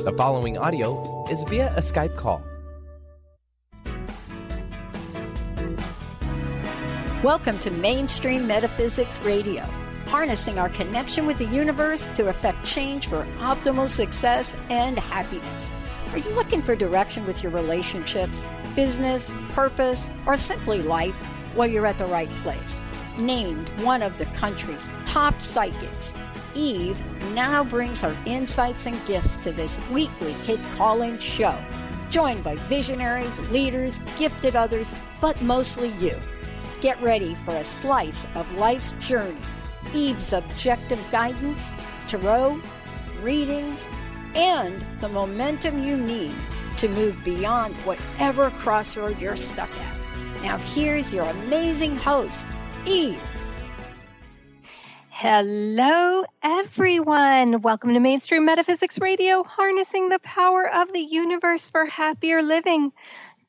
The following audio is via a Skype call. Welcome to Mainstream Metaphysics Radio, harnessing our connection with the universe to effect change for optimal success and happiness. Are you looking for direction with your relationships, business, purpose, or simply life? Well, you're at the right place. Named one of the country's top psychics, Eve now brings her insights and gifts to this weekly hit call-in show, joined by visionaries, leaders, gifted others, but mostly you. Get ready for a slice of life's journey, Eve's objective guidance, tarot, readings, and the momentum you need to move beyond whatever crossroad you're stuck at. Now here's your amazing host, Eve. Hello, everyone. Welcome to Mainstream Metaphysics Radio, harnessing the power of the universe for happier living.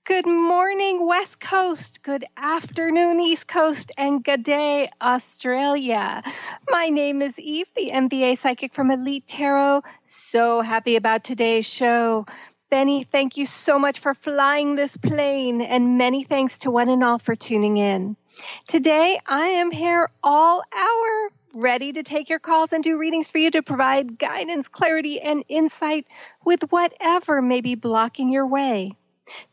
Good morning, West Coast. Good afternoon, East Coast. And good day, Australia. My name is Eve, the MBA psychic from Elite Tarot. So happy about today's show. Benny, thank you so much for flying this plane, and many thanks to one and all for tuning in. Today, I am here all hour, ready to take your calls and do readings for you to provide guidance, clarity, and insight with whatever may be blocking your way.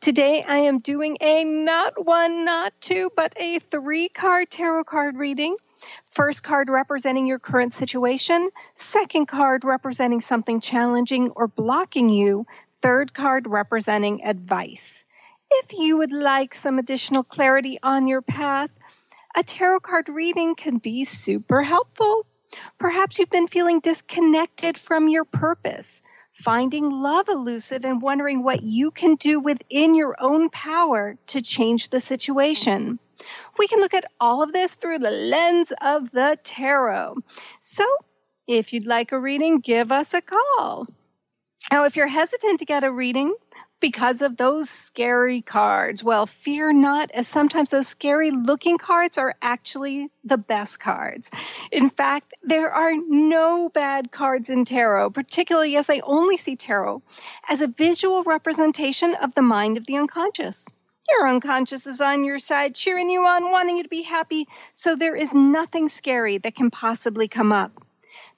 Today, I am doing a not one, not two, but a 3-card tarot card reading. First card representing your current situation. Second card representing something challenging or blocking you. Third card representing advice. If you would like some additional clarity on your path, a tarot card reading can be super helpful. Perhaps you've been feeling disconnected from your purpose, finding love elusive and wondering what you can do within your own power to change the situation. We can look at all of this through the lens of the tarot. So, if you'd like a reading, give us a call. Now, if you're hesitant to get a reading because of those scary cards, well, fear not, as sometimes those scary-looking cards are actually the best cards. In fact, there are no bad cards in tarot, particularly as I only see tarot as a visual representation of the mind of the unconscious. Your unconscious is on your side, cheering you on, wanting you to be happy, so there is nothing scary that can possibly come up.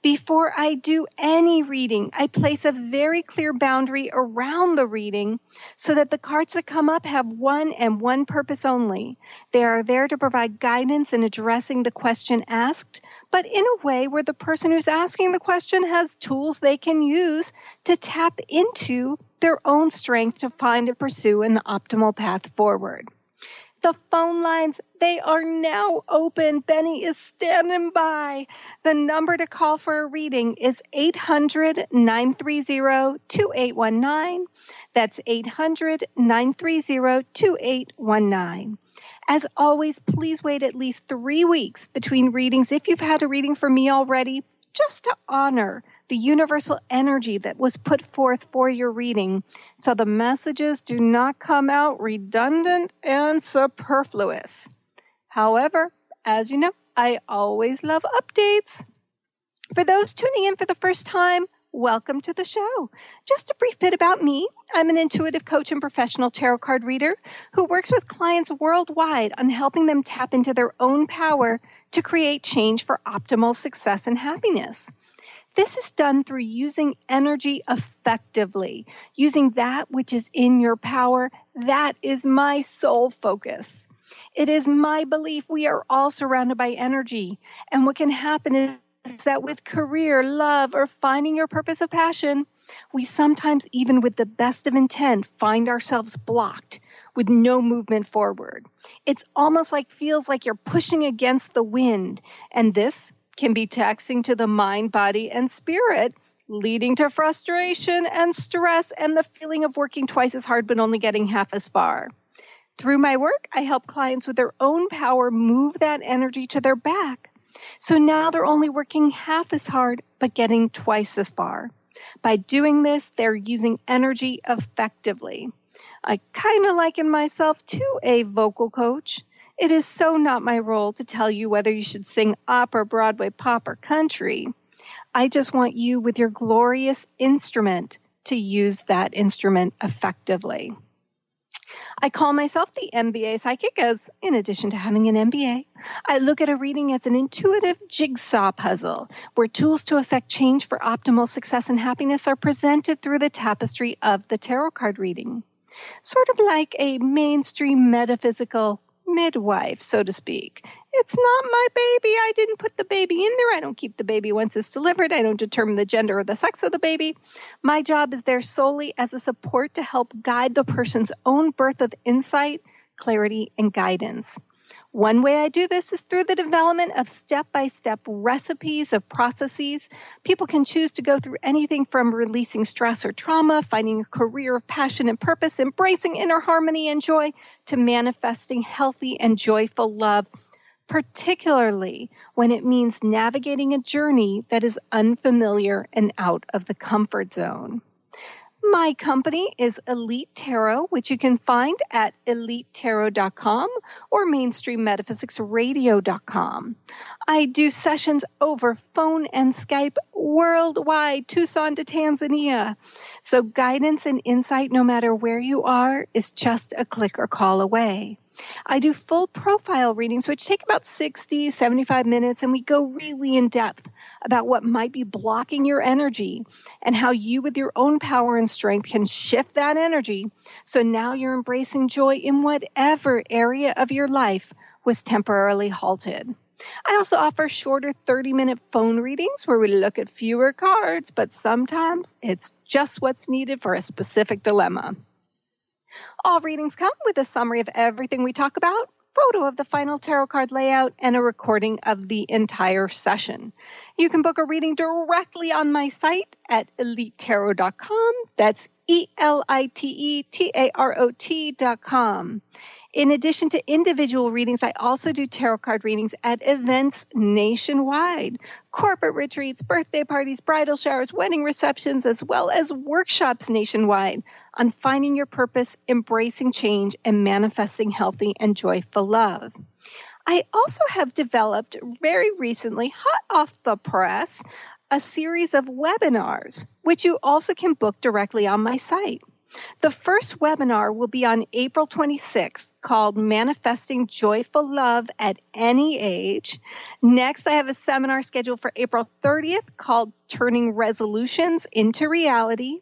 Before I do any reading, I place a very clear boundary around the reading so that the cards that come up have one and one purpose only. They are there to provide guidance in addressing the question asked, but in a way where the person who's asking the question has tools they can use to tap into their own strength to find and pursue an optimal path forward. The phone lines, they are now open. Benny is standing by. The number to call for a reading is 800-930-2819. That's 800-930-2819. As always, please wait at least 3 weeks between readings if you've had a reading from me already, just to honor the universal energy that was put forth for your reading, so the messages do not come out redundant and superfluous. However, as you know, I always love updates. For those tuning in for the first time, welcome to the show. Just a brief bit about me. I'm an intuitive coach and professional tarot card reader who works with clients worldwide on helping them tap into their own power to create change for optimal success and happiness. This is done through using energy effectively, using that which is in your power. That is my sole focus. It is my belief we are all surrounded by energy, and what can happen is that with career, love, or finding your purpose of passion, we sometimes, even with the best of intent, find ourselves blocked with no movement forward. It's almost feels like you're pushing against the wind, and this can be taxing to the mind, body, and spirit, leading to frustration and stress and the feeling of working twice as hard but only getting half as far. Through my work, I help clients with their own power move that energy to their back. So now they're only working half as hard but getting twice as far. By doing this, they're using energy effectively. I kind of liken myself to a vocal coach. It is so not my role to tell you whether you should sing opera, Broadway, pop, or country. I just want you with your glorious instrument to use that instrument effectively. I call myself the MBA psychic as, in addition to having an MBA, I look at a reading as an intuitive jigsaw puzzle where tools to effect change for optimal success and happiness are presented through the tapestry of the tarot card reading. Sort of like a mainstream metaphysical midwife, so to speak. It's not my baby. I didn't put the baby in there. I don't keep the baby once it's delivered. I don't determine the gender or the sex of the baby. My job is there solely as a support to help guide the person's own birth of insight, clarity, and guidance. One way I do this is through the development of step-by-step recipes of processes. People can choose to go through anything from releasing stress or trauma, finding a career of passion and purpose, embracing inner harmony and joy, to manifesting healthy and joyful love, particularly when it means navigating a journey that is unfamiliar and out of the comfort zone. My company is Elite Tarot, which you can find at elitetarot.com or mainstreammetaphysicradio.com. I do sessions over phone and Skype worldwide, Tucson to Tanzania. So guidance and insight, no matter where you are, is just a click or call away. I do full profile readings, which take about 60, 75 minutes, and we go really in depth about what might be blocking your energy and how you, with your own power and strength, can shift that energy so now you're embracing joy in whatever area of your life was temporarily halted. I also offer shorter 30-minute phone readings where we look at fewer cards, but sometimes it's just what's needed for a specific dilemma. All readings come with a summary of everything we talk about, photo of the final tarot card layout, and a recording of the entire session. You can book a reading directly on my site at elitetarot.com. That's elitetarot.com. In addition to individual readings, I also do tarot card readings at events nationwide, corporate retreats, birthday parties, bridal showers, wedding receptions, as well as workshops nationwide on finding your purpose, embracing change, and manifesting healthy and joyful love. I also have developed very recently, hot off the press, a series of webinars, which you also can book directly on my site. The first webinar will be on April 26th, called Manifesting Joyful Love at Any Age. Next, I have a seminar scheduled for April 30th called Turning Resolutions into Reality.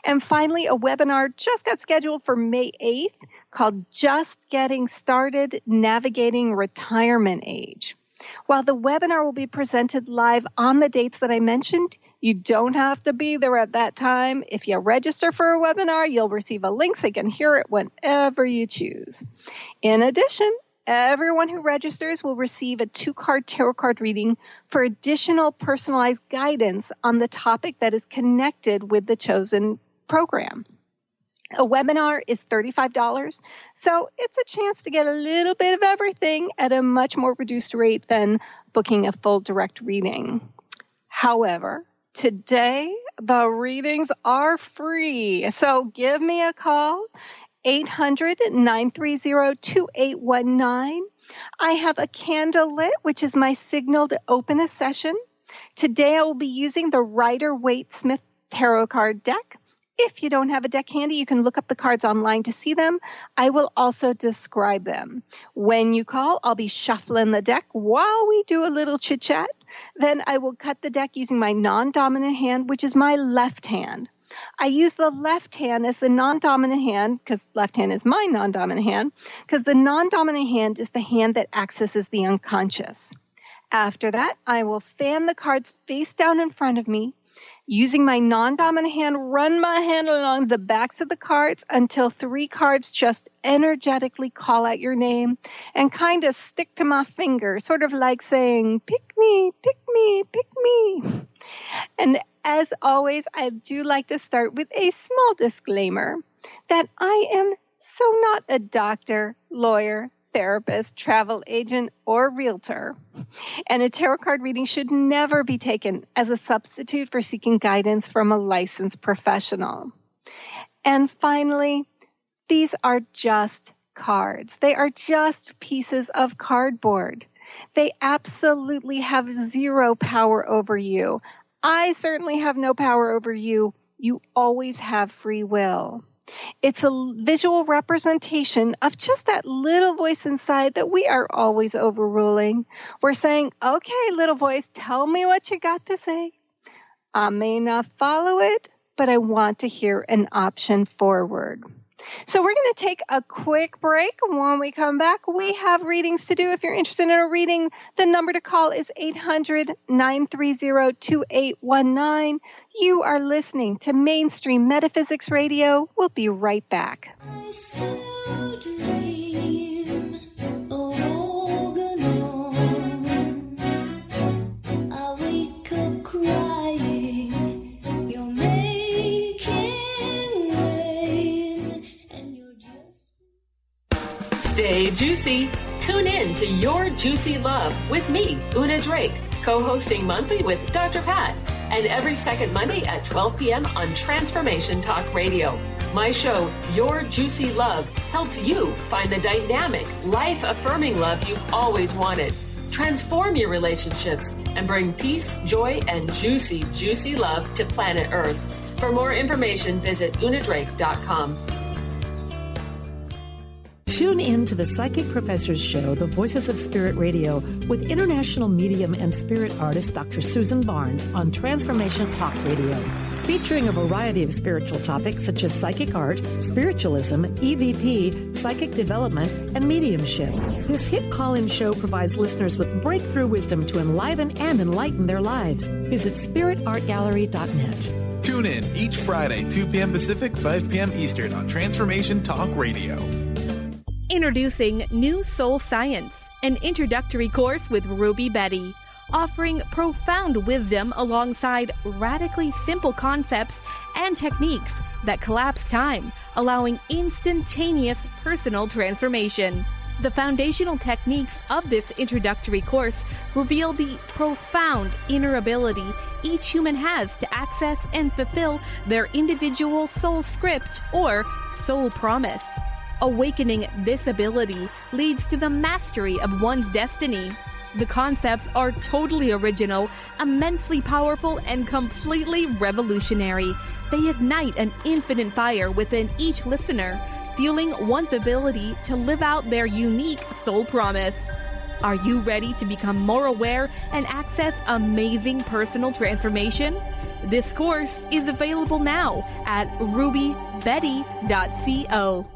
And finally, a webinar just got scheduled for May 8th called Just Getting Started, Navigating Retirement Age. While the webinar will be presented live on the dates that I mentioned, you don't have to be there at that time. If you register for a webinar, you'll receive a link so you can hear it whenever you choose. In addition, everyone who registers will receive a 2-card tarot card reading for additional personalized guidance on the topic that is connected with the chosen program. A webinar is $35, so it's a chance to get a little bit of everything at a much more reduced rate than booking a full direct reading. However, today the readings are free, so give me a call, 800-930-2819. I have a candle lit, which is my signal to open a session. Today I will be using the Rider-Waite-Smith Tarot Card deck. If you don't have a deck handy, you can look up the cards online to see them. I will also describe them. When you call, I'll be shuffling the deck while we do a little chit-chat. Then I will cut the deck using my non-dominant hand, which is my left hand. I use the left hand as the non-dominant hand, because left hand is my non-dominant hand, because the non-dominant hand is the hand that accesses the unconscious. After that, I will fan the cards face down in front of me. Using my non-dominant hand, run my hand along the backs of the cards until 3 cards just energetically call out your name and kind of stick to my finger, sort of like saying, pick me, pick me, pick me. And as always, I do like to start with a small disclaimer that I am so not a doctor, lawyer, therapist, travel agent, or realtor. And a tarot card reading should never be taken as a substitute for seeking guidance from a licensed professional. And finally, these are just cards. They are just pieces of cardboard. They absolutely have zero power over you. I certainly have no power over you. You always have free will. It's a visual representation of just that little voice inside that we are always overruling. We're saying, okay, little voice, tell me what you got to say. I may not follow it, but I want to hear an option forward. So we're going to take a quick break. When we come back, we have readings to do. If you're interested in a reading, the number to call is 800-930-2819. You are listening to Mainstream Metaphysics Radio. We'll be right back. I still dream of Organon. I wake up crying. You're making rain, and you're just... Stay juicy. Tune in to Your Juicy Love with me, Una Drake, co-hosting monthly with Dr. Pat, and every second Monday at 12 p.m. on Transformation Talk Radio. My show, Your Juicy Love, helps you find the dynamic, life-affirming love you've always wanted. Transform your relationships and bring peace, joy, and juicy, juicy love to planet Earth. For more information, visit unadrake.com. Tune in to the Psychic Professor's Show, The Voices of Spirit Radio, with international medium and spirit artist Dr. Susan Barnes on Transformation Talk Radio, featuring a variety of spiritual topics such as psychic art, spiritualism, EVP, psychic development, and mediumship. This hit call-in show provides listeners with breakthrough wisdom to enliven and enlighten their lives. Visit spiritartgallery.net. Tune in each Friday, 2 p.m. Pacific, 5 p.m. Eastern on Transformation Talk Radio. Introducing New Soul Science, an introductory course with Ruby Betty, offering profound wisdom alongside radically simple concepts and techniques that collapse time, allowing instantaneous personal transformation. The foundational techniques of this introductory course reveal the profound inner ability each human has to access and fulfill their individual soul script or soul promise. Awakening this ability leads to the mastery of one's destiny. The concepts are totally original, immensely powerful, and completely revolutionary. They ignite an infinite fire within each listener, fueling one's ability to live out their unique soul promise. Are you ready to become more aware and access amazing personal transformation? This course is available now at rubybetty.co.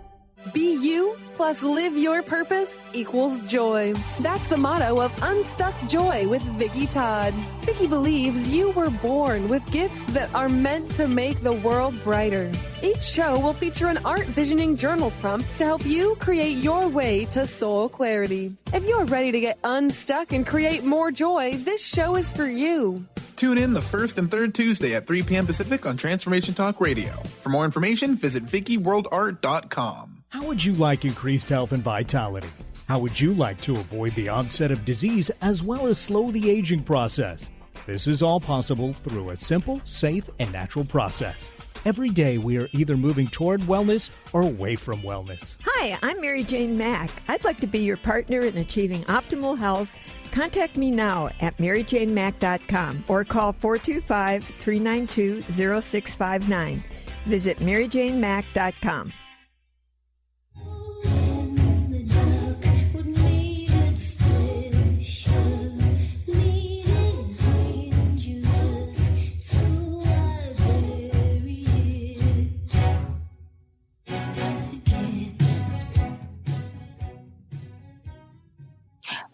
Be you plus live your purpose equals joy. That's the motto of Unstuck Joy with Vicki Todd. Vicki believes you were born with gifts that are meant to make the world brighter. Each show will feature an art visioning journal prompt to help you create your way to soul clarity. If you're ready to get unstuck and create more joy, this show is for you. Tune in the first and third Tuesday at 3 p.m. Pacific on Transformation Talk Radio. For more information, visit VickiWorldArt.com. How would you like increased health and vitality? How would you like to avoid the onset of disease as well as slow the aging process? This is all possible through a simple, safe, and natural process. Every day we are either moving toward wellness or away from wellness. Hi, I'm Mary Jane Mack. I'd like to be your partner in achieving optimal health. Contact me now at maryjanemack.com or call 425-392-0659. Visit maryjanemack.com.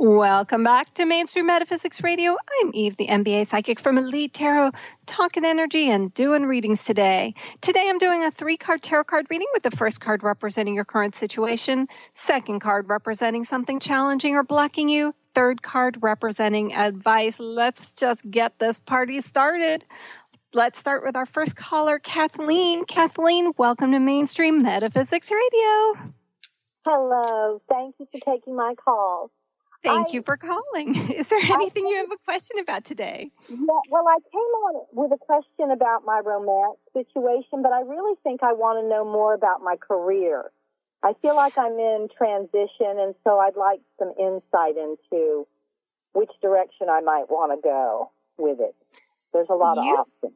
Welcome back to Mainstream Metaphysics Radio. I'm Eve, the MBA psychic from Elite Tarot, talking energy and doing readings today. Today I'm doing a 3-card tarot card reading with the first card representing your current situation, second card representing something challenging or blocking you, third card representing advice. Let's just get this party started. Let's start with our first caller, Kathleen. Kathleen, welcome to Mainstream Metaphysics Radio. Hello. Thank you for taking my call. Thank you for calling. Is there anything you have a question about today? Yeah, well, I came on with a question about my romance situation, but I really think I want to know more about my career. I feel like I'm in transition, and so I'd like some insight into which direction I might want to go with it. There's a lot of options.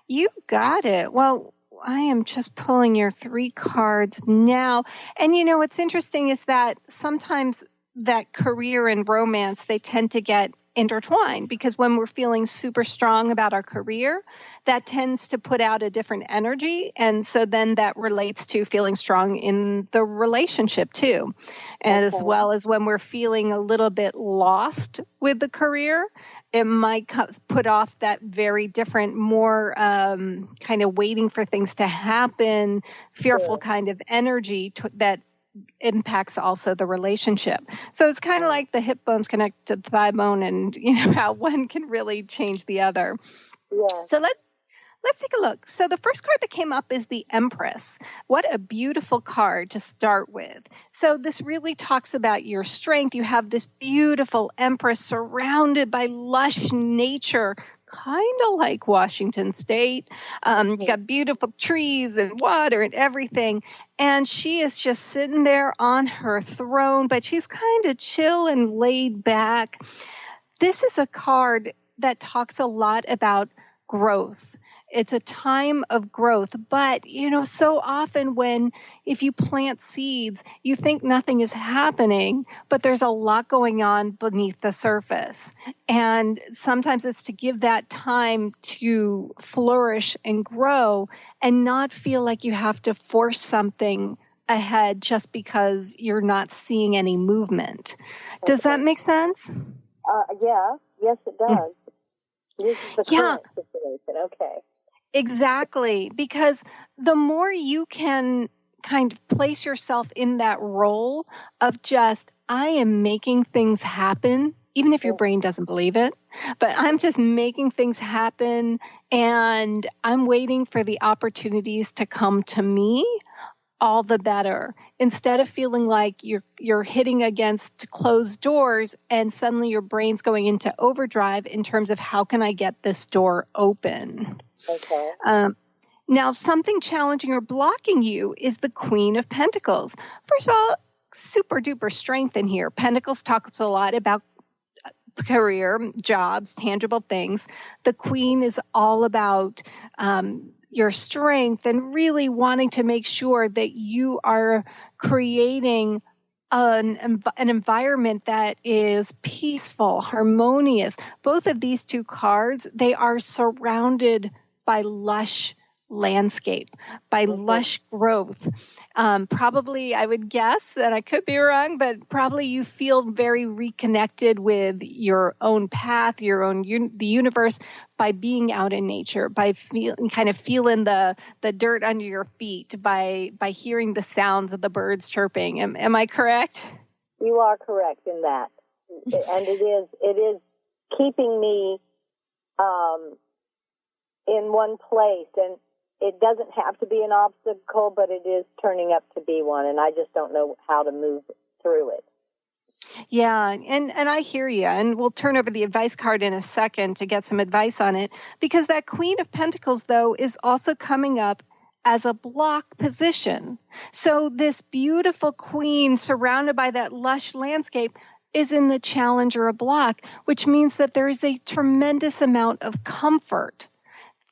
You got it. Well, I am just pulling your 3 cards now. And what's interesting is that sometimes that career and romance, they tend to get intertwined, because when we're feeling super strong about our career, that tends to put out a different energy. And so then that relates to feeling strong in the relationship too. And as well as when we're feeling a little bit lost with the career, it might put off that very different, more kind of waiting for things to happen, fearful kind of energy that impacts also the relationship. So it's kind of like the hip bones connect to the thigh bone, and how one can really change the other. Yeah. So let's take a look. So the first card that came up is the Empress. What a beautiful card to start with. So this really talks about your strength. You have this beautiful Empress surrounded by lush nature, kind of like Washington State. You got beautiful trees and water and everything. And she is just sitting there on her throne, but she's kind of chill and laid back. This is a card that talks a lot about growth. It's a time of growth. But, so often if you plant seeds, you think nothing is happening, but there's a lot going on beneath the surface. And sometimes it's to give that time to flourish and grow and not feel like you have to force something ahead just because you're not seeing any movement. Does that make sense? Yeah. Yes, it does. This is the current situation. Okay. Exactly. Because the more you can kind of place yourself in that role of just, I am making things happen, even if your brain doesn't believe it, but I'm just making things happen and I'm waiting for the opportunities to come to me, all the better. Instead of feeling like you're hitting against closed doors and suddenly your brain's going into overdrive in terms of how can I get this door open? Okay. Now, something challenging or blocking you is the Queen of Pentacles. First of all, super duper strength in here. Pentacles talks a lot about career, jobs, tangible things. The Queen is all about your strength and really wanting to make sure that you are creating an environment that is peaceful, harmonious. Both of these 2 cards, they are surrounded by lush landscape, by lush growth. Probably, I would guess, and I could be wrong, but probably you feel very reconnected with your own path, your own the universe, by being out in nature, by feeling the dirt under your feet, by hearing the sounds of the birds chirping. Am I correct? You are correct in that, and it is keeping me in one place, and it doesn't have to be an obstacle, but it is turning up to be one, and I just don't know how to move through it. Yeah, and I hear you, and we'll turn over the advice card in a second to get some advice on it, because that Queen of Pentacles, though, is also coming up as a block position. So this beautiful queen surrounded by that lush landscape is in the challenge or a block, which means that there is a tremendous amount of comfort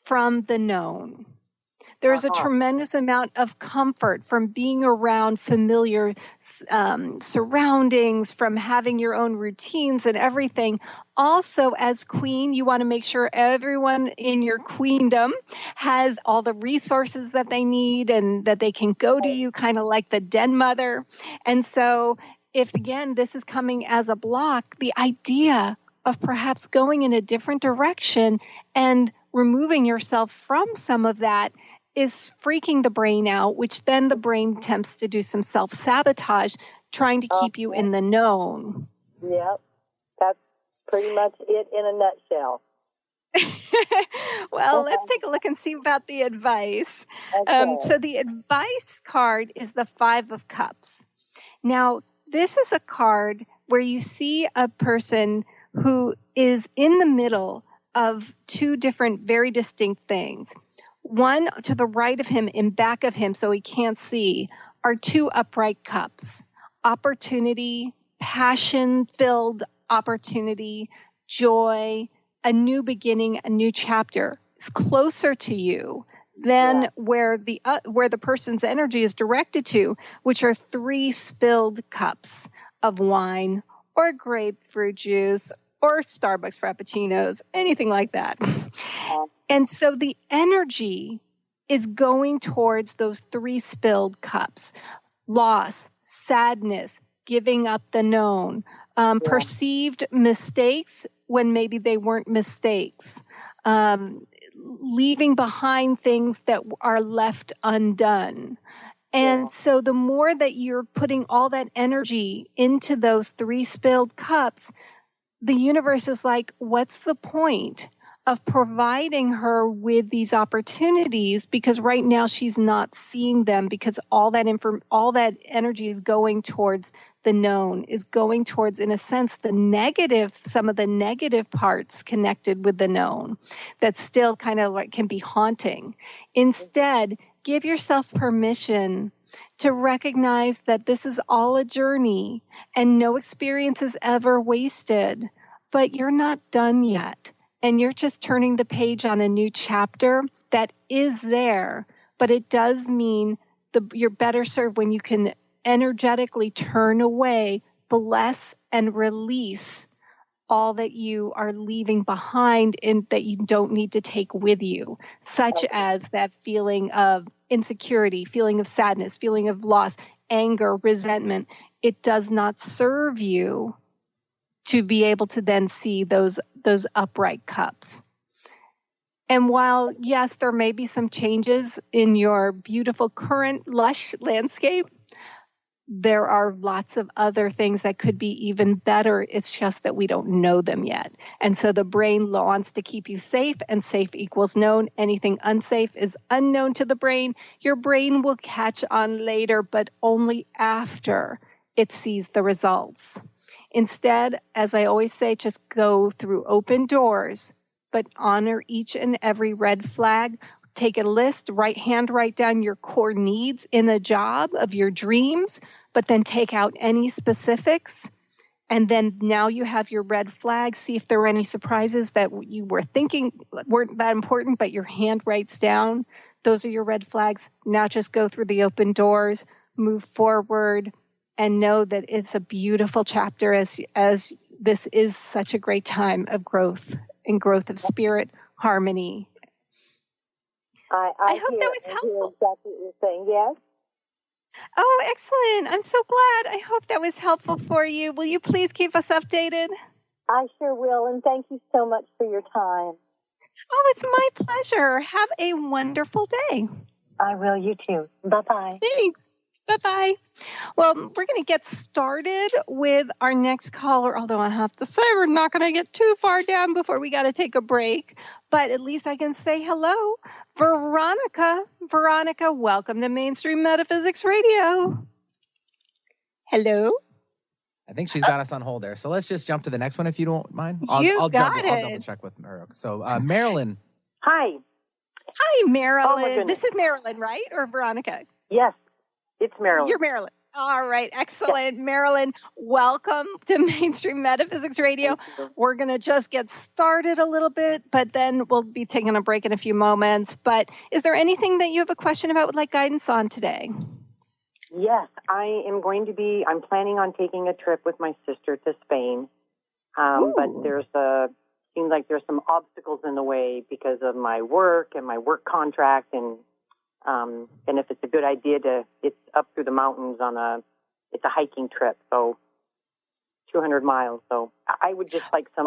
from the known. There's a tremendous amount of comfort from being around familiar surroundings, from having your own routines and everything. Also, as queen, you want to make sure everyone in your queendom has all the resources that they need and that they can go to you, kind of like the den mother. And so if, again, this is coming as a block, the idea of perhaps going in a different direction and removing yourself from some of that is freaking the brain out, which then the brain attempts to do some self-sabotage, trying to keep you in the known. Yep. That's pretty much it in a nutshell. Well, let's take a look and see about the advice. Okay. So the advice card is the 5 of Cups. Now, this is a card where you see a person who is in the middle of 2 different, very distinct things. One to the right of him, in back of him, so he can't see, are 2 upright cups. Opportunity, passion-filled opportunity, joy, a new beginning, a new chapter. closer to you than where the person's energy is directed to, which are 3 spilled cups of wine or grapefruit juice or Starbucks Frappuccinos, anything like that. And so the energy is going towards those 3 spilled cups: loss, sadness, giving up the known, perceived mistakes when maybe they weren't mistakes, leaving behind things that are left undone. And so the more that you're putting all that energy into those 3 spilled cups, the universe is like, what's the point of providing her with these opportunities? Because right now she's not seeing them, because all that energy is going towards the known, is going towards, in a sense, some of the negative parts connected with the known that still kind of like can be haunting. Instead, give yourself permission to recognize that this is all a journey and no experience is ever wasted, but you're not done yet. And you're just turning the page on a new chapter that is there, but it does mean you're better served when you can energetically turn away, bless, and release all that you are leaving behind and that you don't need to take with you, such as that feeling of insecurity, feeling of sadness, feeling of loss, anger, resentment. It does not serve you to be able to then see those upright cups. And while, yes, there may be some changes in your beautiful current lush landscape, there are lots of other things that could be even better. It's just that we don't know them yet. And so the brain wants to keep you safe, and safe equals known. Anything unsafe is unknown to the brain. Your brain will catch on later, but only after it sees the results. Instead, as I always say, just go through open doors, but honor each and every red flag. Take a list, write down your core needs in a job of your dreams, but then take out any specifics. And then now you have your red flag. See if there are any surprises that you were thinking weren't that important, but your hand writes down. Those are your red flags. Now just go through the open doors, move forward, and know that it's a beautiful chapter as this is such a great time of growth and growth of spirit, harmony. I hope that was helpful. Exactly what you're saying. Yes. Oh, excellent. I'm so glad. I hope that was helpful for you. Will you please keep us updated? I sure will, and thank you so much for your time. Oh, it's my pleasure. Have a wonderful day. I will. You too. Bye-bye. Thanks. Bye-bye. Well, we're going to get started with our next caller, although I have to say we're not going to get too far down before we got to take a break. But at least I can say hello. Veronica. Veronica, welcome to Mainstream Metaphysics Radio. Hello. I think she's got us on hold there. So let's just jump to the next one if you don't mind. I'll double check with her. So Marilyn. Hi. Hi, Marilyn. Oh, this is Marilyn, right? Or Veronica? Yes. It's Marilyn. You're Marilyn. All right. Excellent. Yeah. Marilyn, welcome to Mainstream Metaphysics Radio. We're going to just get started a little bit, but then we'll be taking a break in a few moments. But is there anything that you have a question about would like guidance on today? Yes. I'm planning on taking a trip with my sister to Spain. But seems like there's some obstacles in the way because of my work and my work contract and if it's a good idea it's up through the mountains it's a hiking trip, so 200 miles. So I would just like some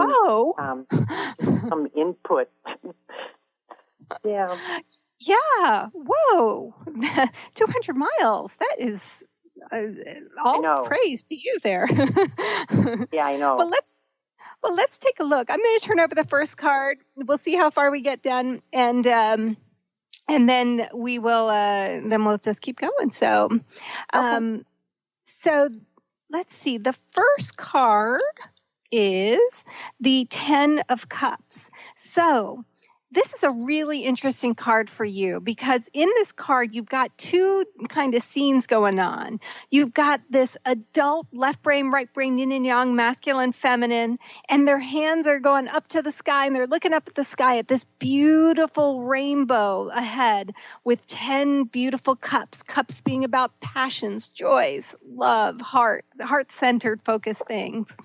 input. Yeah. Yeah. Whoa. 200 miles. That is all praise to you there. Yeah, I know. Well, let's take a look. I'm going to turn over the first card. We'll see how far we get done, and then we will. Then we'll just keep going. So, so let's see. The first card is the 10 of Cups. So this is a really interesting card for you because in this card, you've got two kind of scenes going on. You've got this adult left brain, right brain, yin and yang, masculine, feminine, and their hands are going up to the sky and they're looking up at the sky at this beautiful rainbow ahead with 10 beautiful cups, cups being about passions, joys, love, heart-centered focused things.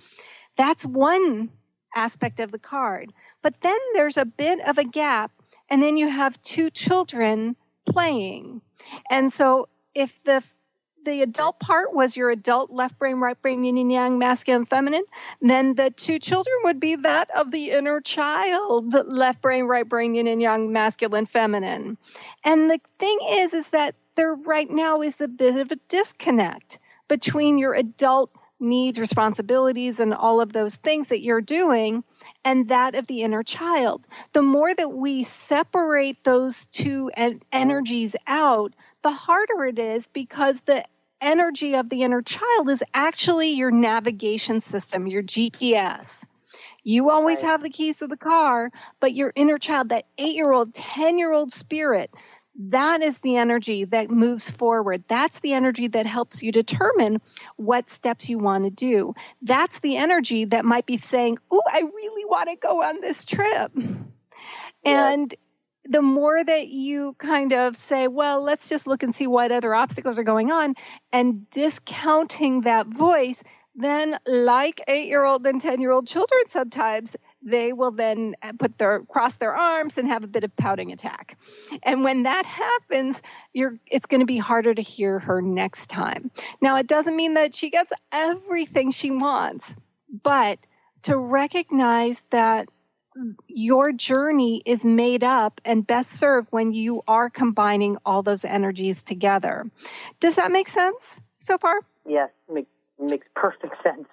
That's one aspect of the card. But then there's a bit of a gap, and then you have two children playing. And so if the adult part was your adult left brain, right brain, yin and yang, masculine, feminine, then the two children would be that of the inner child, left brain, right brain, yin and yang, masculine, feminine. And the thing is that there right now is a bit of a disconnect between your adult needs, responsibilities, and all of those things that you're doing, and that of the inner child. The more that we separate those two energies out, the harder it is because the energy of the inner child is actually your navigation system, your GPS. You always have the keys to the car, but your inner child, that 8-year-old, 10-year-old spirit, that is the energy that moves forward. That's the energy that helps you determine what steps you want to do. That's the energy that might be saying, "Ooh, I really want to go on this trip." Yeah. And the more that you kind of say, well, let's just look and see what other obstacles are going on, and discounting that voice, then like 8-year-old and 10-year-old children sometimes, they will then cross their arms and have a bit of pouting attack. And when that happens, it's going to be harder to hear her next time. Now, it doesn't mean that she gets everything she wants, but to recognize that your journey is made up and best served when you are combining all those energies together. Does that make sense so far? Yes, makes perfect sense.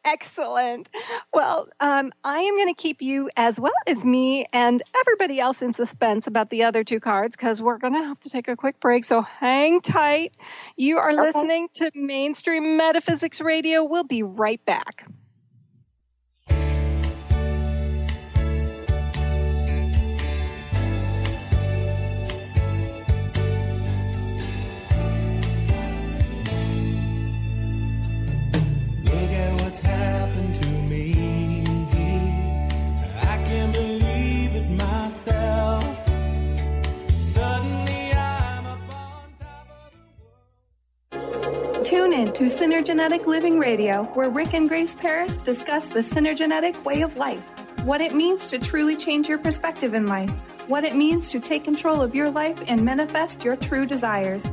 Excellent. Well, I am going to keep you as well as me and everybody else in suspense about the other two cards because we're going to have to take a quick break. So hang tight. You are listening to Mainstream Metaphysics Radio. We'll be right back. Tune in to Synergenetic Living Radio, where Rick and Grace Paris discuss the synergenetic way of life, what it means to truly change your perspective in life, what it means to take control of your life and manifest your true desires.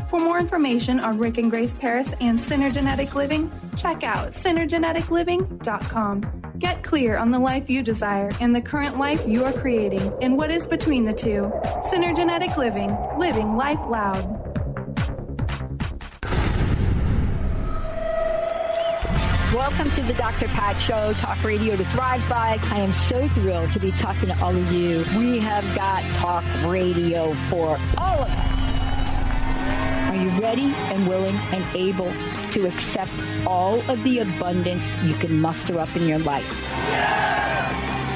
For more information on Rick and Grace Paris and Synergenetic Living, check out synergeneticliving.com. Get clear on the life you desire and the current life you are creating and what is between the two. Synergenetic Living, living life loud. Welcome to the Dr. Pat Show, Talk Radio to Thrive By. I am so thrilled to be talking to all of you. We have got Talk Radio for all of us. Are you ready and willing and able to accept all of the abundance you can muster up in your life?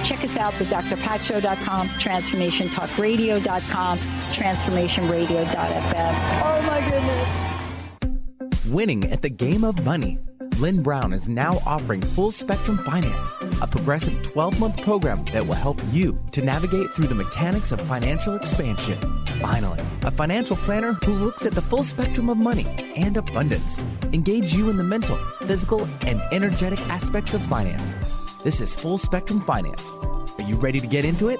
Check us out at drpatshow.com, transformationtalkradio.com, transformationradio.fm. Oh my goodness. Winning at the game of money. Lynn Brown is now offering Full Spectrum Finance, a progressive 12-month program that will help you to navigate through the mechanics of financial expansion. Finally, a financial planner who looks at the full spectrum of money and abundance. Engage you in the mental, physical, and energetic aspects of finance. This is Full Spectrum Finance. Are you ready to get into it?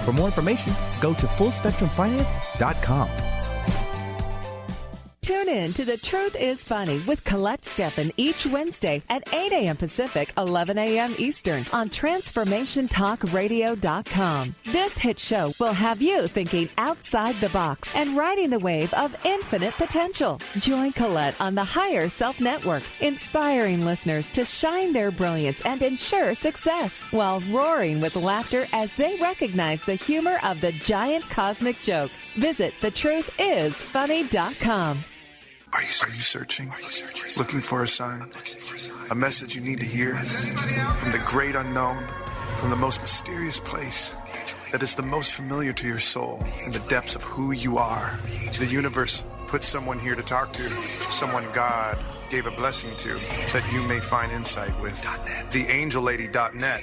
For more information, go to fullspectrumfinance.com. Tune in to The Truth is Funny with Colette Steffen each Wednesday at 8 a.m. Pacific, 11 a.m. Eastern on TransformationTalkRadio.com. This hit show will have you thinking outside the box and riding the wave of infinite potential. Join Colette on the Higher Self Network, inspiring listeners to shine their brilliance and ensure success while roaring with laughter as they recognize the humor of the giant cosmic joke. Visit TheTruthIsFunny.com. Are you searching? Looking for a sign? A message you need to hear? From the great unknown? From the most mysterious place? that is the most familiar to your soul in the depths of who you are. The universe put someone here to talk to, someone God gave a blessing to, that you may find insight with. TheAngelLady.net.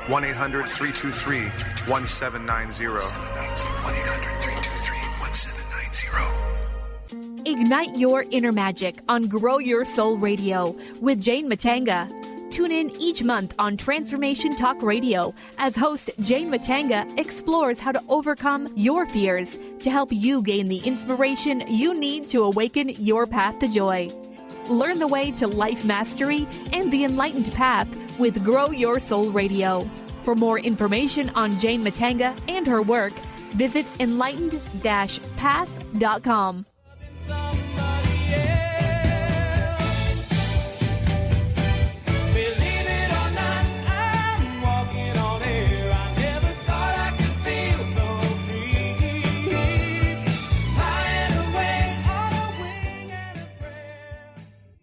1-800-323-1790. 1-800-323-1790. Ignite your inner magic on Grow Your Soul Radio with Jane Matanga. Tune in each month on Transformation Talk Radio as host Jane Matanga explores how to overcome your fears to help you gain the inspiration you need to awaken your path to joy. Learn the way to life mastery and the enlightened path with Grow Your Soul Radio. For more information on Jane Matanga and her work, visit enlightened-path.com.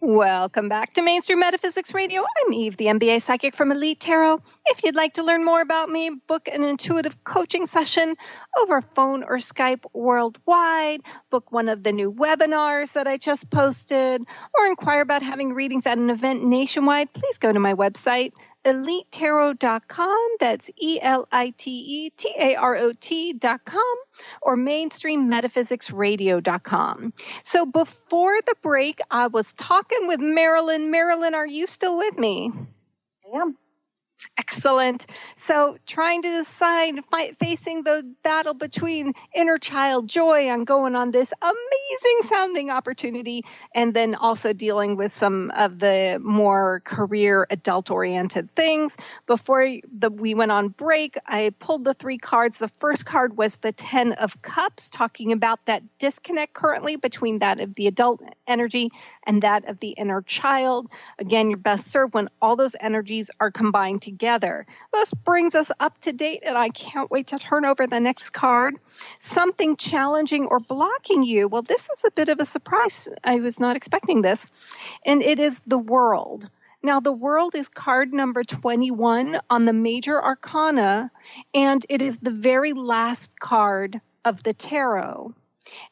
Welcome back to Mainstream Metaphysics Radio. I'm Eve, the MBA Psychic from Elite Tarot. If you'd like to learn more about me, book an intuitive coaching session over phone or Skype worldwide, book one of the new webinars that I just posted, or inquire about having readings at an event nationwide, please go to my website, elitetarot.com. That's ELITETAROT.com, or mainstreammetaphysicradio.com. So before the break, I was talking with Marilyn. Marilyn, are you still with me? I am. Excellent. So trying to decide, facing the battle between inner child joy on going on this amazing sounding opportunity, and then also dealing with some of the more career adult oriented things. Before we went on break, I pulled the three cards. The first card was the 10 of Cups, talking about that disconnect currently between that of the adult energy and that of the inner child. Again, you're best served when all those energies are combined together. This brings us up to date, and I can't wait to turn over the next card. Something challenging or blocking you. Well, this is a bit of a surprise. I was not expecting this. And it is the World. Now, the World is card number 21 on the Major Arcana, and it is the very last card of the tarot.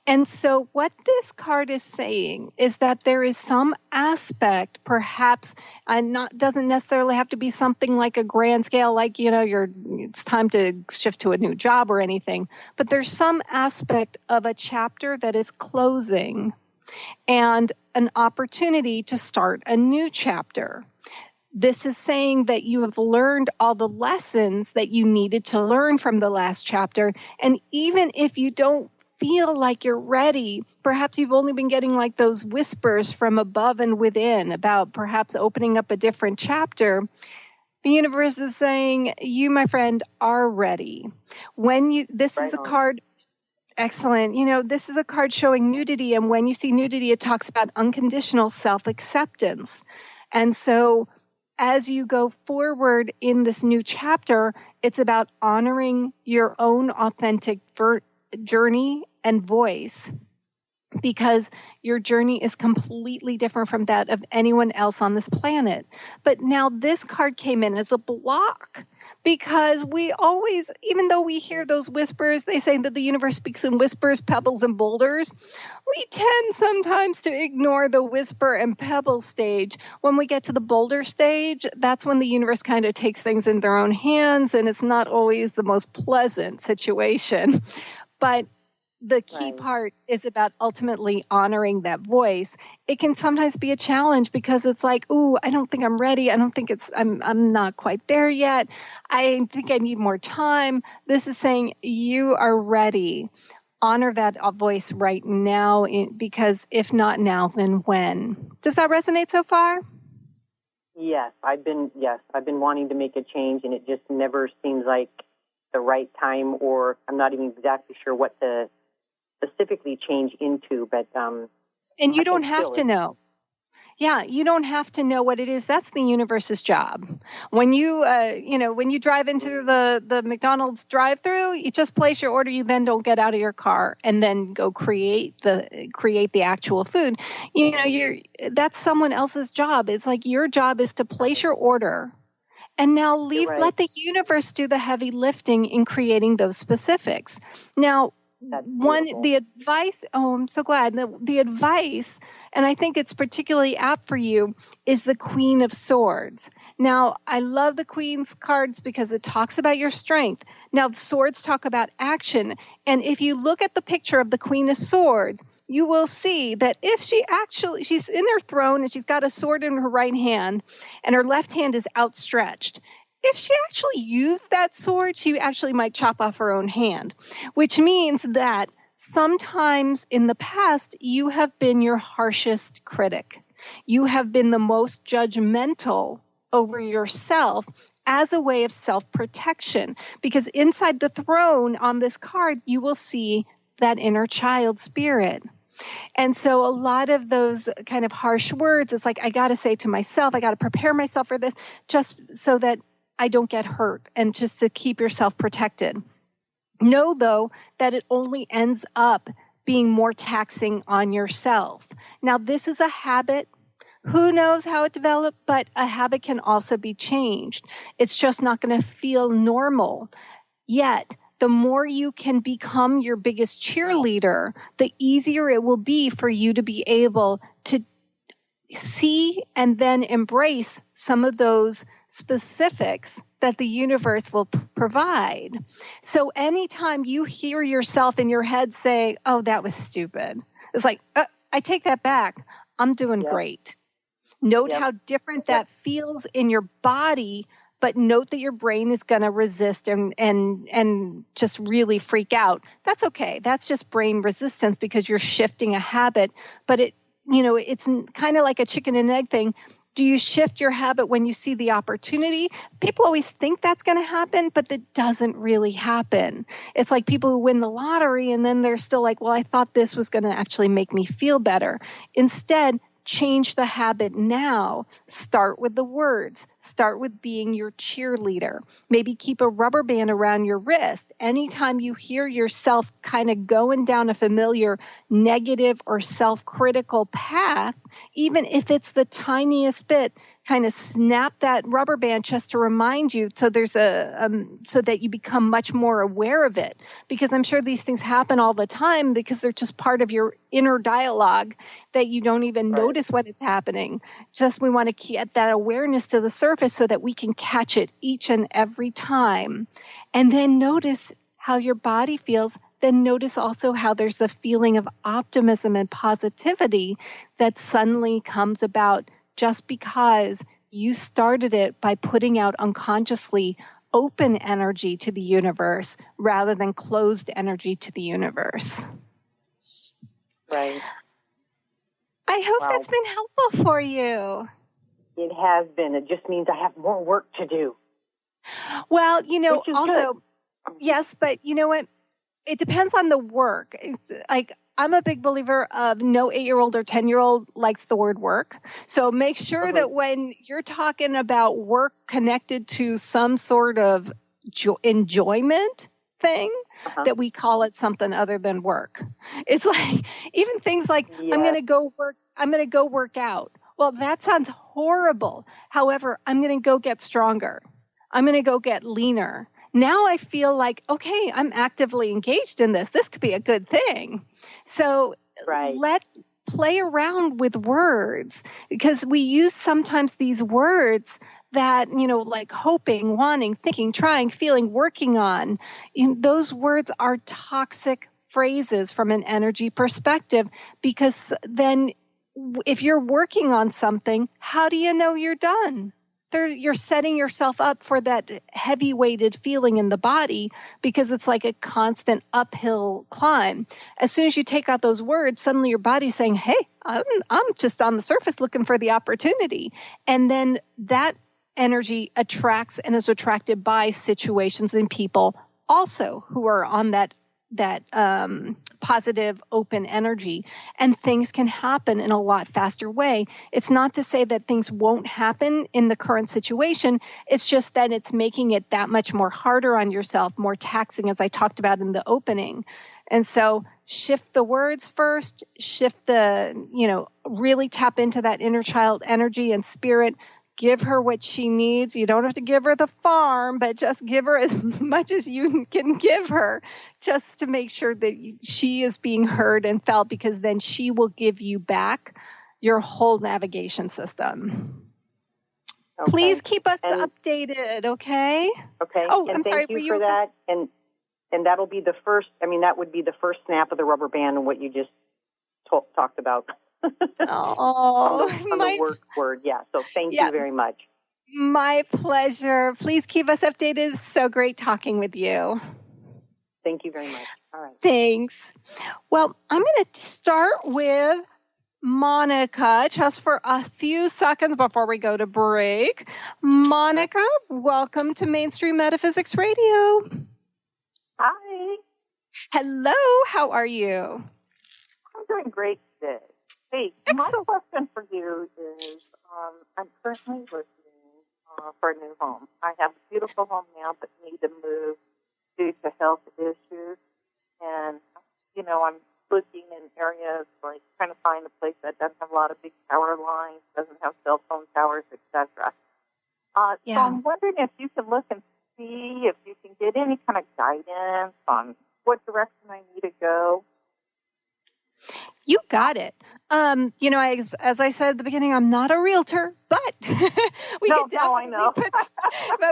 And so what this card is saying is that there is some aspect, perhaps, doesn't necessarily have to be something like a grand scale, like, it's time to shift to a new job or anything, but there's some aspect of a chapter that is closing and an opportunity to start a new chapter. This is saying that you have learned all the lessons that you needed to learn from the last chapter, and even if you don't feel like you're ready, perhaps you've only been getting like those whispers from above and within about perhaps opening up a different chapter, the universe is saying, you, my friend, are ready. This is a card, excellent. This is a card showing nudity, and when you see nudity, it talks about unconditional self-acceptance. And so as you go forward in this new chapter, it's about honoring your own authentic journey and voice, because your journey is completely different from that of anyone else on this planet. But now this card came in as a block, because we always, even though we hear those whispers, they say that the universe speaks in whispers, pebbles, and boulders. We tend sometimes to ignore the whisper and pebble stage. When we get to the boulder stage, that's when the universe kind of takes things in their own hands, and it's not always the most pleasant situation. But the key part is about ultimately honoring that voice. It can sometimes be a challenge because it's like, ooh, I don't think I'm ready. I don't think I'm not quite there yet. I think I need more time. This is saying you are ready. Honor that voice right now, because if not now, then when? Does that resonate so far? Yes, I've been wanting to make a change, and it just never seems like the right time, or I'm not even exactly sure what to specifically change into, but and you don't have to know. Yeah, you don't have to know what it is. That's the universe's job. When you when you drive into the McDonald's drive-through, you just place your order. You then don't get out of your car and then go create the actual food. That's someone else's job. It's like your job is to place your order And now right. let the universe do the heavy lifting in creating those specifics. Now, the advice, I'm so glad. The advice, and I think it's particularly apt for you, is the Queen of Swords. Now, I love the Queen's cards because it talks about your strength. Now, the swords talk about action. And if you look at the picture of the Queen of Swords, you will see that if she's in her throne and she's got a sword in her right hand and her left hand is outstretched. If she actually used that sword, she actually might chop off her own hand, which means that sometimes in the past, you have been your harshest critic. You have been the most judgmental over yourself as a way of self-protection, because inside the throne on this card, you will see that inner child spirit. And so a lot of those kind of harsh words, it's like, I got to say to myself, I got to prepare myself for this just so that I don't get hurt and just to keep yourself protected. Know, though, that it only ends up being more taxing on yourself. Now, this is a habit. Who knows how it developed, but a habit can also be changed. It's just not going to feel normal. Yet, the more you can become your biggest cheerleader, the easier it will be for you to be able to see and then embrace some of those specifics that the universe will provide. So anytime you hear yourself in your head say, oh, that was stupid, it's like, I take that back. I'm doing great. Note how different that feels in your body, but note that your brain is going to resist and just really freak out. That's okay. That's just brain resistance because you're shifting a habit, but it's kind of like a chicken and egg thing. Do you shift your habit when you see the opportunity? People always think that's going to happen, but that doesn't really happen. It's like people who win the lottery and then they're still like, well, I thought this was going to actually make me feel better. Instead, change the habit now. Start with the words. Start with being your cheerleader. Maybe keep a rubber band around your wrist. Anytime you hear yourself kind of going down a familiar negative or self-critical path, even if it's the tiniest bit, kind of snap that rubber band just to remind you so there's so that you become much more aware of it. Because I'm sure these things happen all the time because they're just part of your inner dialogue that you don't even notice when it's happening. Just we want to get that awareness to the surface so that we can catch it each and every time. And then notice how your body feels. Then notice also how there's a feeling of optimism and positivity that suddenly comes about just because you started it by putting out unconsciously open energy to the universe rather than closed energy to the universe. Right. I hope that's been helpful for you. It has been. It just means I have more work to do. Well, also, good. Yes, but you know what? It depends on the work. It's like, I'm a big believer of no 8-year-old or 10-year-old likes the word work. So make sure that when you're talking about work connected to some sort of enjoyment thing, that we call it something other than work. It's like even things like, I'm going to go work out. Well, that sounds horrible. However, I'm going to go get stronger. I'm going to go get leaner. Now I feel like, okay, I'm actively engaged in this. This could be a good thing. So let's play around with words, because we use sometimes these words that, like hoping, wanting, thinking, trying, feeling, working on. Those words are toxic phrases from an energy perspective, because then if you're working on something, how do you know you're done? You're setting yourself up for that heavy-weighted feeling in the body, because it's like a constant uphill climb. As soon as you take out those words, suddenly your body's saying, hey, I'm just on the surface looking for the opportunity. And then that energy attracts and is attracted by situations and people also who are on that positive, open energy, and things can happen in a lot faster way. It's not to say that things won't happen in the current situation. It's just that it's making it that much more harder on yourself, more taxing, as I talked about in the opening. And so shift the words first, shift really tap into that inner child energy and spirit. give her what she needs. You don't have to give her the farm, but just give her as much as you can give her, just to make sure that she is being heard and felt, because then she will give you back your whole navigation system. Okay. Please keep us updated, okay? Okay. Oh, and I'm sorry. Thank you for that. And that'll be the first, that would be the first snap of the rubber band and what you just talked about. Oh, on the word. Yeah. So thank you very much. My pleasure. Please keep us updated. It's so great talking with you. Thank you very much. All right. Thanks. Well, I'm going to start with Monica, just for a few seconds before we go to break. Monica, welcome to Mainstream Metaphysics Radio. Hi. Hello, how are you? I'm doing great today. Hey, my question for you is, I'm currently looking for a new home. I have a beautiful home now, but need to move due to health issues. And, I'm looking in areas like trying to find a place that doesn't have a lot of big power lines, doesn't have cell phone towers, etc. So I'm wondering if you can look and see if you can get any kind of guidance on what direction I need to go. You got it. As I said at the beginning, I'm not a realtor, but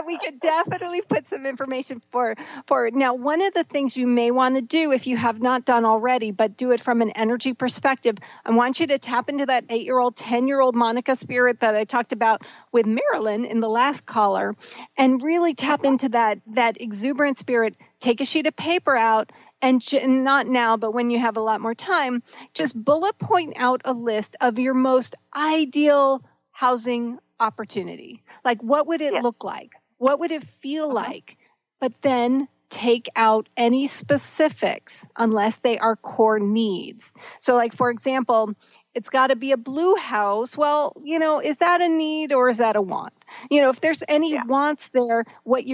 we could definitely put some information forward. Now, one of the things you may want to do, if you have not done already, but do it from an energy perspective, I want you to tap into that 8-year-old, 10-year-old Monica spirit that I talked about with Marilyn in the last caller, and really tap into that exuberant spirit. Take a sheet of paper out, and not now, but when you have a lot more time, just bullet point out a list of your most ideal housing opportunity. Like, what would it look like? What would it feel like? But then take out any specifics unless they are core needs. So, like, for example, it's got to be a blue house. Well, is that a need or is that a want? If there's any wants there, what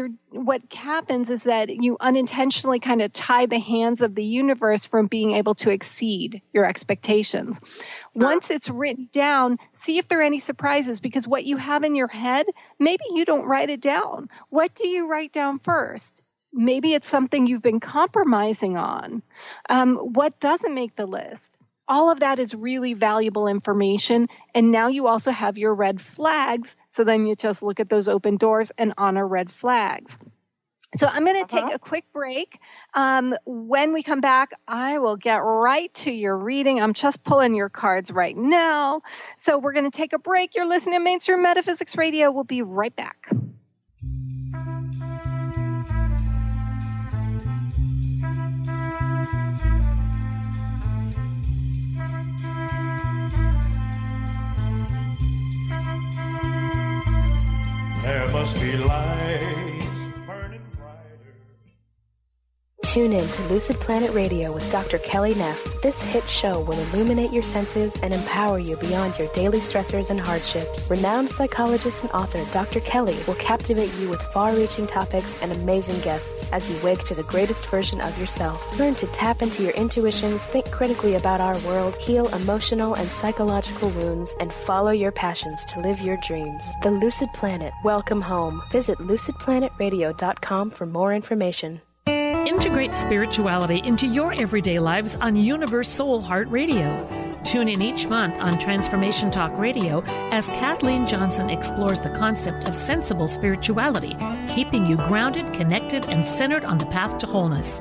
happens is that you unintentionally kind of tie the hands of the universe from being able to exceed your expectations. Once it's written down, see if there are any surprises, because what you have in your head, maybe you don't write it down. What do you write down first? Maybe it's something you've been compromising on. What doesn't make the list? All of that is really valuable information. And now you also have your red flags. So then you just look at those open doors and honor red flags. So I'm going to take a quick break. When we come back, I will get right to your reading. I'm just pulling your cards right now. So we're going to take a break. You're listening to Mainstream Metaphysics Radio. We'll be right back. There must be lights burning brighter. Tune in to Lucid Planet Radio with Dr. Kelly Neff. This hit show will illuminate your senses and empower you beyond your daily stressors and hardships. Renowned psychologist and author Dr. Kelly will captivate you with far-reaching topics and amazing guests as you wake to the greatest version of yourself. Learn to tap into your intuitions, think critically about our world, heal emotional and psychological wounds, and follow your passions to live your dreams. The Lucid Planet. Welcome home. Visit lucidplanetradio.com for more information. Integrate spirituality into your everyday lives on Universe Soul Heart Radio. Tune in each month on Transformation Talk Radio as Kathleen Johnson explores the concept of sensible spirituality, keeping you grounded, connected, and centered on the path to wholeness.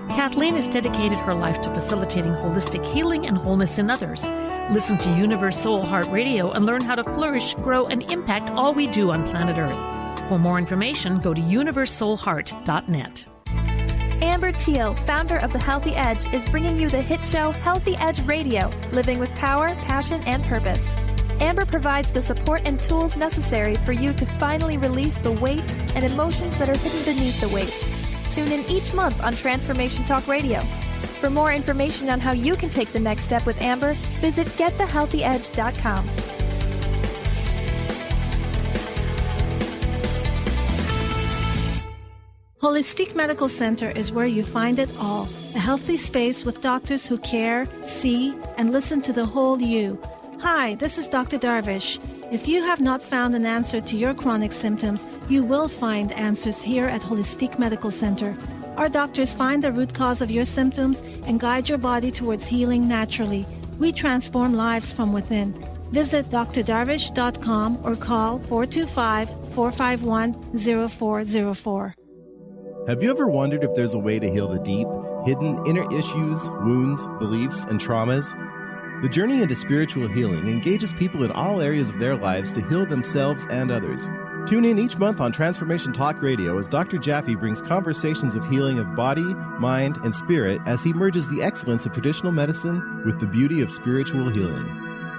Kathleen has dedicated her life to facilitating holistic healing and wholeness in others. Listen to Universe Soul Heart Radio and learn how to flourish, grow, and impact all we do on planet Earth. For more information, go to universesoulheart.net. Amber Teal, founder of The Healthy Edge, is bringing you the hit show Healthy Edge Radio, living with power, passion, and purpose. Amber provides the support and tools necessary for you to finally release the weight and emotions that are hidden beneath the weight. Tune in each month on Transformation Talk Radio. For more information on how you can take the next step with Amber, visit getthehealthyedge.com. Holistic Medical Center is where you find it all. A healthy space with doctors who care, see, and listen to the whole you. Hi, this is Dr. Darvish. If you have not found an answer to your chronic symptoms, you will find answers here at Holistic Medical Center. Our doctors find the root cause of your symptoms and guide your body towards healing naturally. We transform lives from within. Visit drdarvish.com or call 425-451-0404. Have you ever wondered if there's a way to heal the deep, hidden inner issues, wounds, beliefs, and traumas? The journey into spiritual healing engages people in all areas of their lives to heal themselves and others. Tune in each month on Transformation Talk Radio as Dr. Jaffe brings conversations of healing of body, mind, and spirit as he merges the excellence of traditional medicine with the beauty of spiritual healing.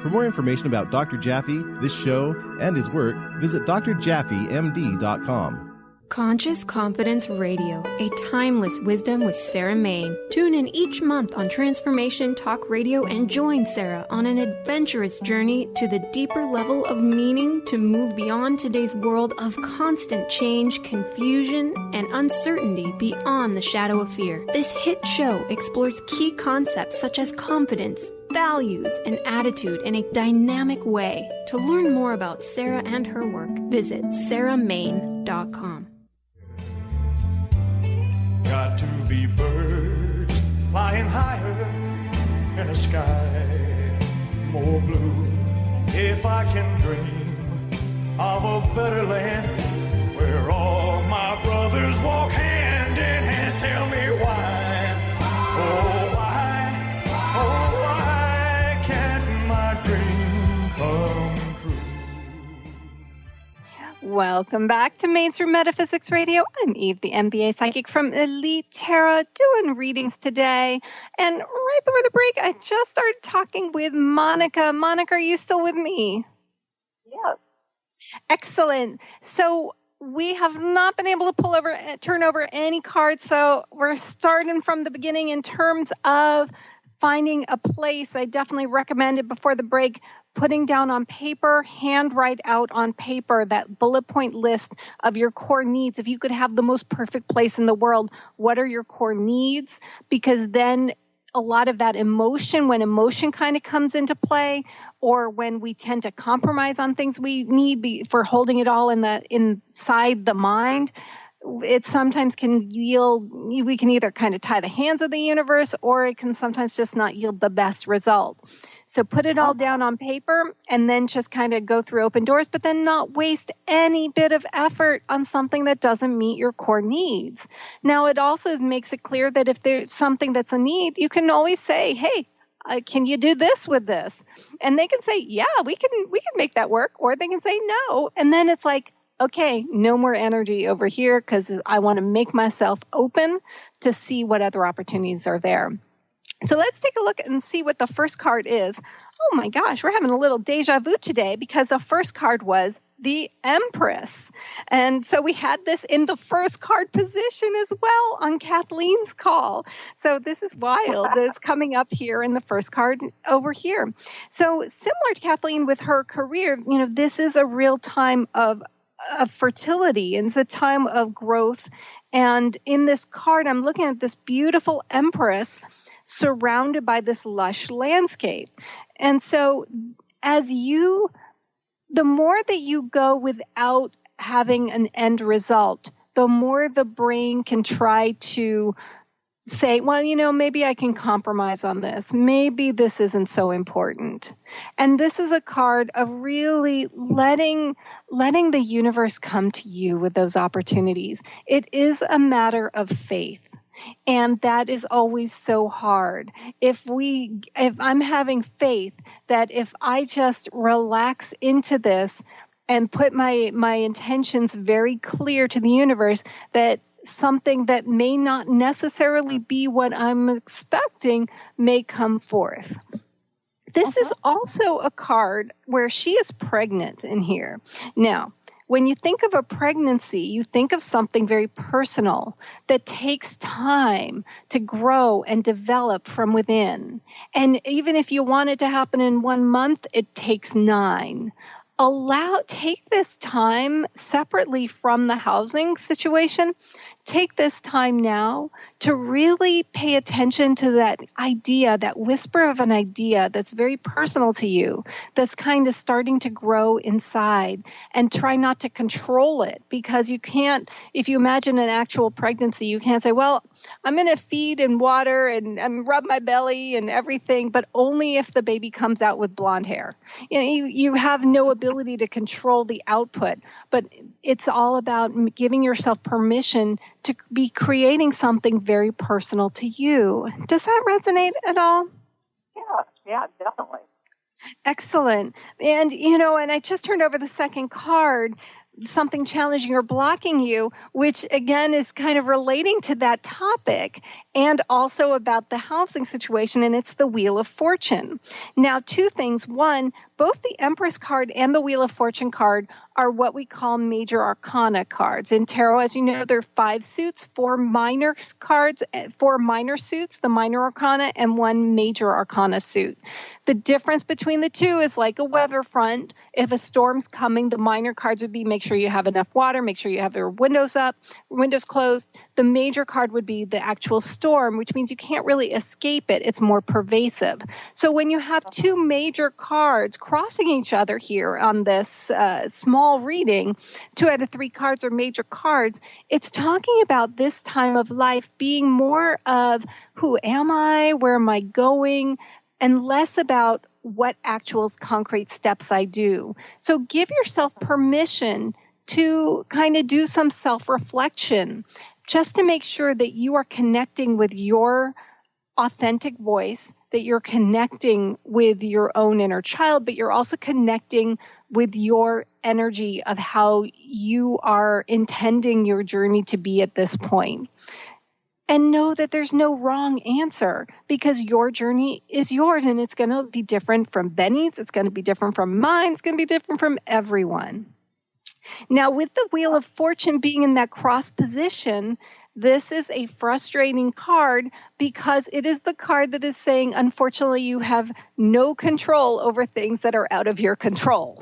For more information about Dr. Jaffe, this show, and his work, visit drjaffemd.com. Conscious Confidence Radio, a timeless wisdom with Sarah Main. Tune in each month on Transformation Talk Radio and join Sarah on an adventurous journey to the deeper level of meaning to move beyond today's world of constant change, confusion, and uncertainty beyond the shadow of fear. This hit show explores key concepts such as confidence, values, and attitude in a dynamic way. To learn more about Sarah and her work, visit sarahmain.com. Got to be birds flying higher in a sky more blue. If I can dream of a better land where all my brothers walk hand in hand, tell me why, oh why can't my dream come true? Welcome back to Mainstream Metaphysics Radio. I'm Eve, the MBA psychic from Elite Tarot, doing readings today. And right before the break, I just started talking with Monica. Monica, are you still with me? Yes. Excellent. So we have not been able to turn over any cards, so we're starting from the beginning in terms of finding a place. I definitely recommend it before the break, putting down on paper, handwrite out on paper that bullet point list of your core needs. If you could have the most perfect place in the world, what are your core needs? Because then a lot of that emotion, when emotion kind of comes into play, or when we tend to compromise on things we need for holding it all inside the mind, it sometimes can yield, we can either kind of tie the hands of the universe, or it can sometimes just not yield the best result. So put it all down on paper and then just kind of go through open doors, but then not waste any bit of effort on something that doesn't meet your core needs. Now, it also makes it clear that if there's something that's a need, you can always say, hey, can you do this with this? And they can say, yeah, we can make that work. Or they can say no. And then it's like, okay, no more energy over here because I want to make myself open to see what other opportunities are there. So let's take a look and see what the first card is. Oh my gosh, we're having a little deja vu today because the first card was the Empress. And so we had this in the first card position as well on Kathleen's call. So this is wild that it's coming up here in the first card over here. So similar to Kathleen with her career, this is a real time of fertility, and it's a time of growth. And in this card, I'm looking at this beautiful Empress surrounded by this lush landscape. And so the more that you go without having an end result, the more the brain can try to say, well, maybe I can compromise on this. Maybe this isn't so important. And this is a card of really letting the universe come to you with those opportunities. It is a matter of faith. And that is always so hard. If I'm having faith that if I just relax into this and put my intentions very clear to the universe, that something that may not necessarily be what I'm expecting may come forth. This is also a card where she is pregnant in here. Now, when you think of a pregnancy, you think of something very personal that takes time to grow and develop from within. And even if you want it to happen in 1 month, it takes 9. Take this time separately from the housing situation take this time now to really pay attention to that idea, that whisper of an idea that's very personal to you, that's kind of starting to grow inside, and try not to control it, because you can't, if you imagine an actual pregnancy, you can't say, well, I'm going to feed and water and rub my belly and everything, but only if the baby comes out with blonde hair. You have no ability to control the output, but it's all about giving yourself permission to be creating something very personal to you. Does that resonate at all? Yeah, definitely. Excellent. And, and I just turned over the second card, something challenging or blocking you, which again is kind of relating to that topic and also about the housing situation, and it's the Wheel of Fortune. Now, two things. One, both the Empress card and the Wheel of Fortune card are what we call major arcana cards. In tarot, as you know, there are 5 suits, 4 minor cards, 4 minor suits, the minor arcana, and 1 major arcana suit. The difference between the two is like a weather front. If a storm's coming, the minor cards would be make sure you have enough water, make sure you have your windows up, windows closed. The major card would be the actual storm, which means you can't really escape it. It's more pervasive. So when you have 2 major cards crossing each other here on this small reading, 2 out of 3 cards are major cards, it's talking about this time of life being more of who am I, where am I going, and less about what actual concrete steps I do. So give yourself permission to kind of do some self-reflection just to make sure that you are connecting with your authentic voice, that you're connecting with your own inner child, but you're also connecting with your energy of how you are intending your journey to be at this point. And know that there's no wrong answer, because your journey is yours, and it's going to be different from Benny's. It's going to be different from mine. It's going to be different from everyone. Now, with the Wheel of Fortune being in that cross position, this is a frustrating card because it is the card that is saying, unfortunately, you have no control over things that are out of your control.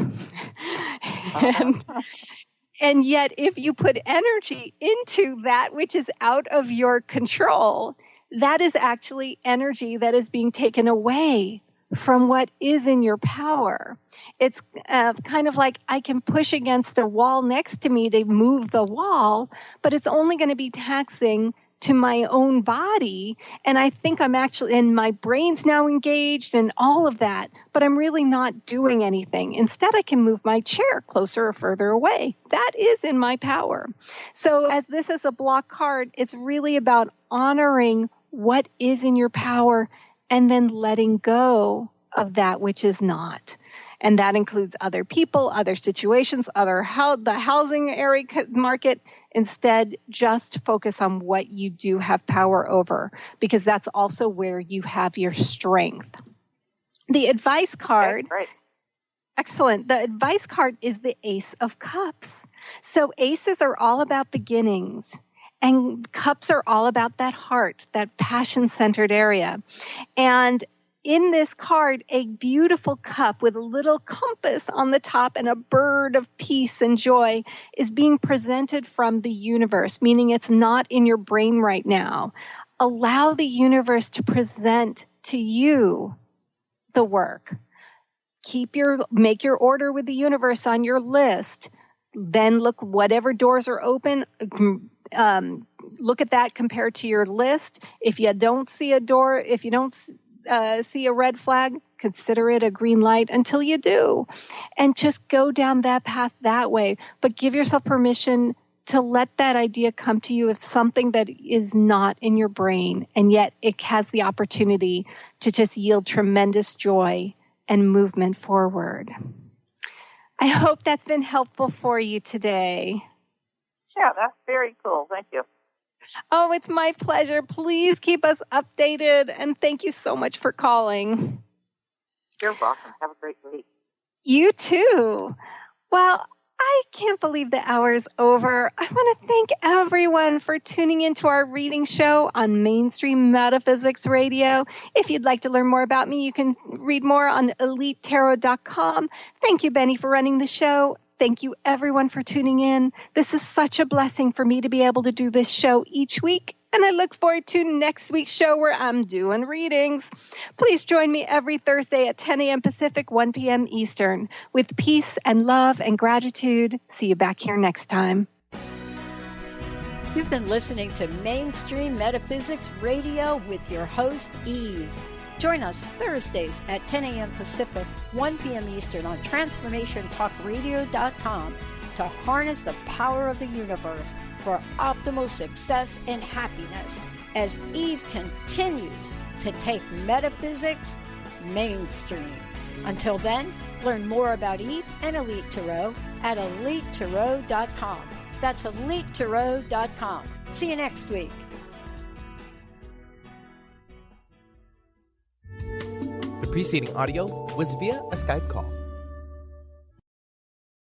And yet, if you put energy into that which is out of your control, that is actually energy that is being taken away from what is in your power. It's kind of like I can push against a wall next to me to move the wall, but it's only going to be taxing to my own body. And I think I'm actually, and my brain's now engaged and all of that, but I'm really not doing anything. Instead, I can move my chair closer or further away. That is in my power. So as this is a block card, it's really about honoring what is in your power and then letting go of that which is not. And that includes other people, other situations, the housing area market. Instead, just focus on what you do have power over, because that's also where you have your strength. The advice card. Okay, excellent. The advice card is the Ace of Cups. So aces are all about beginnings, and cups are all about that heart, that passion-centered area. And in this card, a beautiful cup with a little compass on the top and a bird of peace and joy is being presented from the universe, meaning it's not in your brain right now. Allow the universe to present to you the work. Make your order with the universe on your list. Then look, whatever doors are open, look at that compared to your list. If you don't see a door, if you don't see a red flag, consider it a green light until you do. And just go down that path that way. But give yourself permission to let that idea come to you of something that is not in your brain, and yet it has the opportunity to just yield tremendous joy and movement forward. I hope that's been helpful for you today. Yeah, that's very cool. Thank you. Oh, it's my pleasure. Please keep us updated, and thank you so much for calling. You're welcome. Have a great week. You too. Well, I can't believe the hour is over. I want to thank everyone for tuning into our reading show on Mainstream Metaphysics Radio. If you'd like to learn more about me, you can read more on EliteTarot.com. Thank you, Benny, for running the show. Thank you, everyone, for tuning in. This is such a blessing for me to be able to do this show each week, and I look forward to next week's show where I'm doing readings. Please join me every Thursday at 10 a.m. Pacific, 1 p.m. Eastern. With peace and love and gratitude, see you back here next time. You've been listening to Mainstream Metaphysics Radio with your host, Eve. Join us Thursdays at 10 a.m. Pacific, 1 p.m. Eastern on TransformationTalkRadio.com to harness the power of the universe for optimal success and happiness as Eve continues to take metaphysics mainstream. Until then, learn more about Eve and Elite Tarot at EliteTarot.com. That's EliteTarot.com. See you next week. The preceding audio was via a Skype call.